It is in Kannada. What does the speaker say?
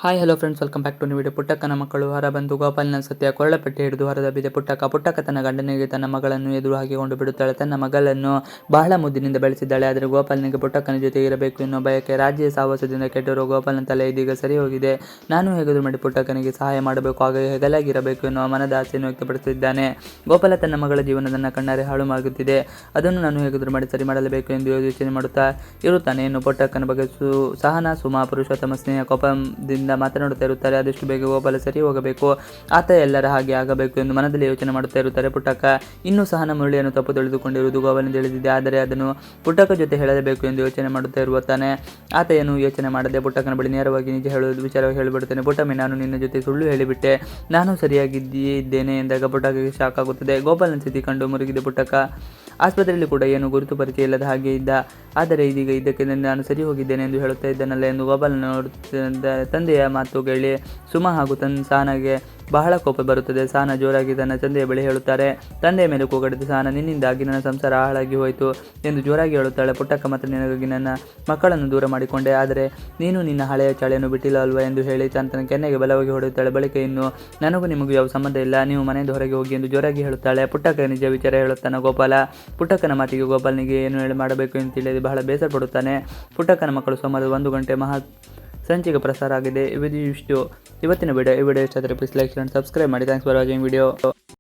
Hi hello friends, welcome back to new video. ಪುಟ್ಟಕ್ಕನ ಮಕ್ಕಳು ಹೊರಬಂದು ಗೋಪಾಲನ ಸತ್ಯ ಕೊರಳಪಟ್ಟಿ ಹಿಡಿದು ಹೊರದಬ್ಬಿದೆ. ಪುಟ್ಟಕ್ಕ ತನ್ನ ಗಂಡನಿಗೆ ತನ್ನ ಮಗಳನ್ನು ಎದುರು ಹಾಕಿಕೊಂಡು ಬಿಡುತ್ತಾಳೆ. ತನ್ನ ಮಗಳನ್ನು ಬಹಳ ಮುದ್ದಿನಿಂದ ಬೆಳೆಸಿದ್ದಾಳೆ. ಆದರೆ ಗೋಪಾಲನಿಗೆ ಪುಟ್ಟಕ್ಕನ ಜೊತೆ ಇರಬೇಕು ಎನ್ನುವ ಬಯಕೆ. ರಾಜ್ಯ ಸಾಹಸದಿಂದ ಕೆಟ್ಟಿರುವ ಗೋಪಾಲನ ತಲೆ ಇದೀಗ ಸರಿ ಹೋಗಿದೆ. ನಾನು ಹೇಗಾದರೂ ಮಾಡಿ ಪುಟ್ಟಕ್ಕನಿಗೆ ಸಹಾಯ ಮಾಡಬೇಕು, ಹಾಗೆ ಹೆಗಲಾಗಿರಬೇಕು ಎನ್ನುವ ಮನದ ಆಸೆಯನ್ನು ವ್ಯಕ್ತಪಡಿಸಿದ್ದಾನೆ. ಗೋಪಾಲ ತನ್ನ ಮಗಳ ಜೀವನದನ್ನ ಕಣ್ಣಾರೆ ಹಾಳು ಮಾಡುತ್ತಿದೆ. ಅದನ್ನು ನಾನು ಹೇಗಾದರೂ ಮಾಡಿ ಸರಿ ಮಾಡಲೇಬೇಕು ಎಂದು ಯೋಚನೆ ಮಾಡುತ್ತಾ ಇರುತ್ತಾನೆ. ಇನ್ನು ಪುಟ್ಟಕ್ಕನ ಬಗ್ಗೆ ಸಹನಾ, ಸುಮಾ, ಪುರುಷೋತ್ತಮ, ಸ್ನೇಹ ಕೋಪದಿಂದ ಮಾತನಾಡುತ್ತಾ ಇರುತ್ತಾರೆ. ಆದಷ್ಟು ಬೇಗ ಗೋಪಾಲ ಸರಿ ಹೋಗಬೇಕು, ಆತ ಎಲ್ಲರ ಹಾಗೆ ಆಗಬೇಕು ಎಂದು ಮನದಲ್ಲಿ ಯೋಚನೆ ಮಾಡುತ್ತಾ ಇರುತ್ತಾರೆ. ಪುಟ್ಟಕ್ಕ ಇನ್ನೂ ಸಹನ ಮುರಳಿಯನ್ನು ತಪ್ಪು ತಿಳಿದುಕೊಂಡಿರುವುದು ಗೋಪಾಲನಿಗೆ ತಿಳಿದಿದೆ. ಆದರೆ ಅದನ್ನು ಪುಟ್ಟಕ್ಕ ಜೊತೆ ಹೇಳಲೇಬೇಕು ಎಂದು ಯೋಚನೆ ಮಾಡುತ್ತಾ ಇರುತ್ತಾನೆ. ಆತ ಏನು ಯೋಚನೆ ಮಾಡದೆ ಪುಟ್ಟಕ್ಕನ ಬಳಿ ನೇರವಾಗಿ ನಿಜ ವಿಚಾರವಾಗಿ ಹೇಳಿಬಿಡುತ್ತಾನೆ. ಪುಟ್ಟಮ್ಮಿ, ನಾನು ನಿನ್ನ ಜೊತೆ ಸುಳ್ಳು ಹೇಳಿಬಿಟ್ಟೆ. ನಾನು ಸರಿಯಾಗಿದ್ದೇ ಇದ್ದೇನೆ ಎಂದಾಗ ಪುಟ್ಟಕ್ಕಗೆ ಶಾಕ್ ಆಗುತ್ತದೆ. ಗೋಪಾಲನ ಸ್ಥಿತಿ ಕಂಡು ಮುರುಗಿದೆ ಪುಟ್ಟಕ್ಕ. ಆಸ್ಪತ್ರೆಯಲ್ಲಿ ಕೂಡ ಏನು ಗುರುತು ಪರಿಚಯ ಇಲ್ಲದ ಹಾಗೆ ಇದ್ದ. ಆದರೆ ಇದೀಗ ಇದಕ್ಕೆ ನಾನು ಸರಿ ಹೋಗಿದ್ದೇನೆ ಎಂದು ಹೇಳುತ್ತಾ ಇದ್ದಾನಲ್ಲ ಎಂದು ಗೋಪಾಲನ ನೋಡುತ್ತಿದ್ದ ತಂದೆಯ ಮಾತು ಕೇಳಿ ಸುಮಾ ಹಾಗೂ ಸಹನಾಗೆ ಬಹಳ ಕೋಪ ಬರುತ್ತದೆ. ಸಹನಾ ಜೋರಾಗಿ ತನ್ನ ತಂದೆಯ ಬಳಿ ಹೇಳುತ್ತಾರೆ. ತಂದೆಯ ಮೇಲೆ ಕೂಗಾಡಿದ ಸಹನಾ, ನಿನ್ನಿಂದಾಗಿ ನನ್ನ ಸಂಸಾರ ಹಾಳಾಗಿ ಹೋಯಿತು ಎಂದು ಜೋರಾಗಿ ಹೇಳುತ್ತಾಳೆ. ಪುಟ್ಟಕ್ಕ ಮಾತ್ರ ನಿನಗಾಗಿ ನನ್ನ ಮಕ್ಕಳನ್ನು ದೂರ ಮಾಡಿಕೊಂಡೆ, ಆದರೆ ನೀನು ನಿನ್ನ ಹಳೆಯ ಚಾಳೆಯನ್ನು ಬಿಟ್ಟಿಲ್ಲ ಅಲ್ವಾ ಎಂದು ಹೇಳಿ ತನ್ನ ಕೆನ್ನೆಗೆ ಬಲವಾಗಿ ಹೊಡೆಯುತ್ತಾಳೆ. ಬಳಿಕ ಇನ್ನು ನನಗೂ ನಿಮಗೂ ಯಾವ ಸಂಬಂಧ ಇಲ್ಲ, ನೀವು ಮನೆಯಿಂದ ಹೊರಗೆ ಹೋಗಿ ಎಂದು ಜೋರಾಗಿ ಹೇಳುತ್ತಾಳೆ. ಪುಟ್ಟಕ್ಕ ನಿಜ ವಿಚಾರ ಹೇಳುತ್ತಾನೆ ಗೋಪಾಲ. ಪುಟ್ಟಕ್ಕನ ಮಾತಿಗೆ ಗೋಪಾಲನಿಗೆ ಏನು ಮಾಡಬೇಕು ಎಂದು ತಿಳಿದು ಬಹಳ ಬೇಸರ ಪಡುತ್ತಾನೆ. ಪುಟ್ಟಕ್ಕನ ಮಕ್ಕಳು ಸೋಮವಾರ 1 ಗಂಟೆ ಮಹಾ ಸಂಚಿಕೆ ಪ್ರಸಾರ ಆಗಿದೆ. ಇವತ್ತಿನ ವಿಡಿಯೋ. ಈ ವಿಡಿಯೋ ಇಷ್ಟ ಆದರೆ ಪ್ಲೀಸ್ ಲೈಕ್ ಅಂಡ್ ಸಬ್ಸ್ಕ್ರೈಬ್ ಮಾಡಿ. Thanks for watching video.